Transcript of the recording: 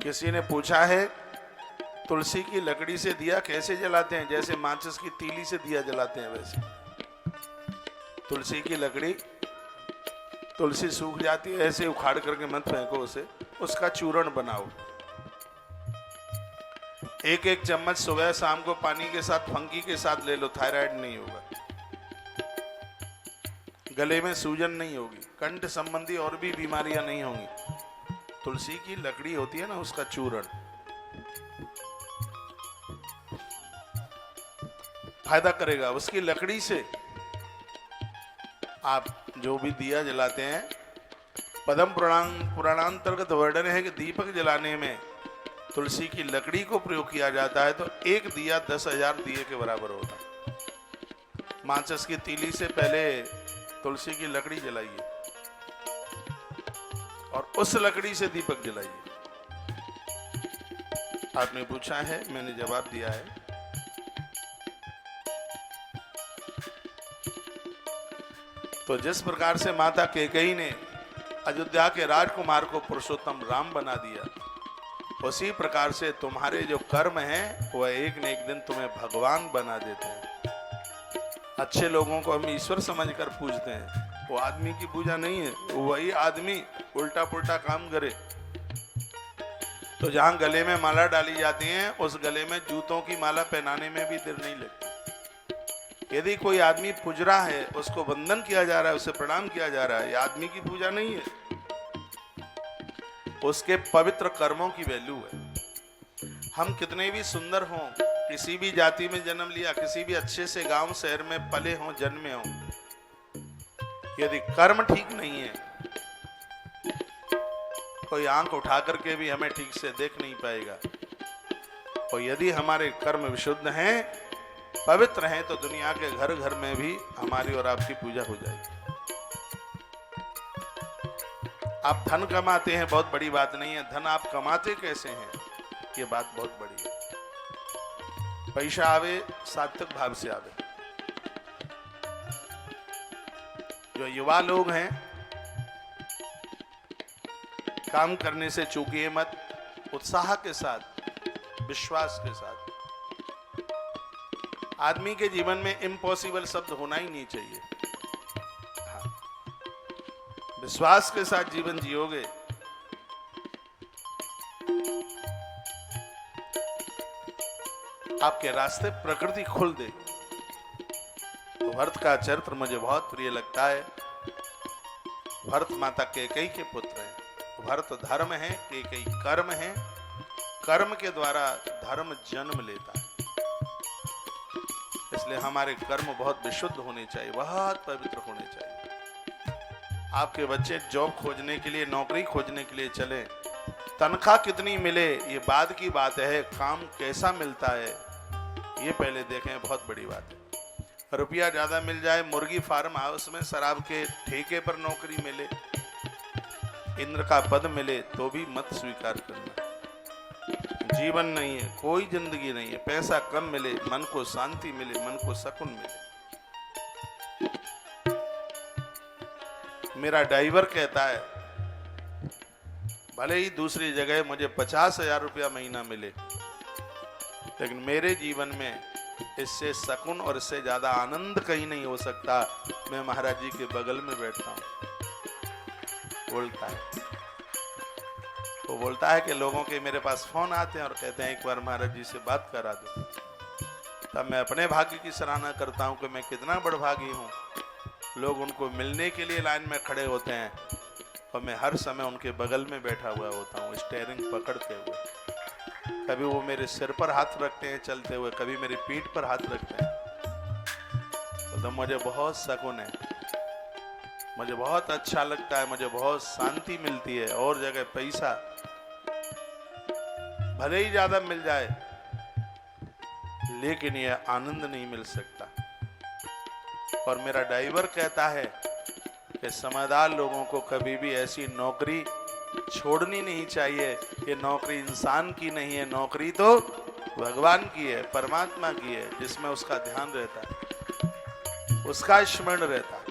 किसी ने पूछा है तुलसी की लकड़ी से दिया कैसे जलाते हैं? जैसे माचिस की तीली से दिया जलाते हैं वैसे। तुलसी की लकड़ी, तुलसी सूख जाती है, ऐसे उखाड़ करके मत फेंको उसे, उसका चूर्ण बनाओ। एक एक चम्मच सुबह शाम को पानी के साथ फंकी के साथ ले लो, थायराइड नहीं होगा, गले में सूजन नहीं होगी, कंठ संबंधी और भी बीमारियां नहीं होंगी। तुलसी की लकड़ी होती है ना, उसका चूर्ण फायदा करेगा। उसकी लकड़ी से आप जो भी दिया जलाते हैं, पद्म पुराणांतर्गत वर्णन है कि दीपक जलाने में तुलसी की लकड़ी को प्रयोग किया जाता है तो एक दिया 10,000 दिए के बराबर होता है। माचिस की तीली से पहले तुलसी की लकड़ी जलाइए और उस लकड़ी से दीपक जलाइए। आपने पूछा है, मैंने जवाब दिया है। तो जिस प्रकार से माता कैकेयी ने अयोध्या के राजकुमार को पुरुषोत्तम राम बना दिया, उसी प्रकार से तुम्हारे जो कर्म हैं वह एक न एक दिन तुम्हें भगवान बना देते हैं। अच्छे लोगों को हम ईश्वर समझकर पूजते हैं, वो आदमी की पूजा नहीं है। वही आदमी उल्टा पुल्टा काम करे तो जहां गले में माला डाली जाती है उस गले में जूतों की माला पहनाने में भी देर नहीं लगती। यदि कोई आदमी पूज रहा है, उसको वंदन किया जा रहा है, उसे प्रणाम किया जा रहा है, यह आदमी की पूजा नहीं है, उसके पवित्र कर्मों की वैल्यू है। हम कितने भी सुंदर हों, किसी भी जाति में जन्म लिया, किसी भी अच्छे से गांव शहर में पले हों, जन्मे हों, यदि कर्म ठीक नहीं है, कोई आंख उठा करके भी हमें ठीक से देख नहीं पाएगा। और यदि हमारे कर्म विशुद्ध हैं, पवित्र हैं, तो दुनिया के घर घर में भी हमारी और आपकी पूजा हो जाएगी। आप धन कमाते हैं, बहुत बड़ी बात नहीं है, धन आप कमाते कैसे हैं ये बात बहुत बड़ी है। पैसा आवे सात्विक भाव से आवे। जो युवा लोग हैं, काम करने से चूकिए मत, उत्साह के साथ, विश्वास के साथ। आदमी के जीवन में इम्पॉसिबल शब्द होना ही नहीं चाहिए। हाँ, विश्वास के साथ जीवन जियोगे आपके रास्ते प्रकृति खोल दे। तो भरत का चरित्र मुझे बहुत प्रिय लगता है। भरत माता कैकेयी के पुत्र हैं। भरत धर्म है, कैकेयी कर्म है। कर्म के द्वारा धर्म जन्म लेता है। इसलिए हमारे कर्म बहुत विशुद्ध होने चाहिए, बहुत पवित्र होने चाहिए। आपके बच्चे जॉब खोजने के लिए, नौकरी खोजने के लिए चले, तनख्वाह कितनी मिले ये बाद की बात है, काम कैसा मिलता है ये पहले देखें, बहुत बड़ी बात है। रुपया ज्यादा मिल जाए, मुर्गी फार्म हाउस में शराब के ठेके पर नौकरी मिले, इंद्र का पद मिले, तो भी मत स्वीकार करना। जीवन नहीं है, कोई जिंदगी नहीं है। पैसा कम मिले, मन को शांति मिले, मन को सुकून मिले। मेरा ड्राइवर कहता है, भले ही दूसरी जगह मुझे 50,000 रुपया महीना मिले, लेकिन मेरे जीवन में इससे सुकून और इससे ज्यादा आनंद कहीं नहीं हो सकता। मैं महाराज जी के बगल में बैठता हूं, बोलता है। वो बोलता है कि लोगों के मेरे पास फोन आते हैं और कहते हैं एक बार महाराज जी से बात करा दो। तब मैं अपने भाग्य की सराहना करता हूं कि मैं कितना बड़भागी हूं। लोग उनको मिलने के लिए लाइन में खड़े होते हैं और मैं हर समय उनके बगल में बैठा हुआ होता हूं, स्टीयरिंग पकड़ते हुए। कभी वो मेरे सिर पर हाथ रखते हैं चलते हुए, कभी मेरी पीठ पर हाथ रखते हैं। तो मुझे बहुत सुकून है, मुझे बहुत अच्छा लगता है, मुझे बहुत शांति मिलती है। और जगह पैसा भले ही ज्यादा मिल जाए, लेकिन यह आनंद नहीं मिल सकता। और मेरा ड्राइवर कहता है कि समझदार लोगों को कभी भी ऐसी नौकरी छोड़नी नहीं चाहिए। ये नौकरी इंसान की नहीं है, नौकरी तो भगवान की है, परमात्मा की है, जिसमें उसका ध्यान रहता है, उसका स्मरण रहता है।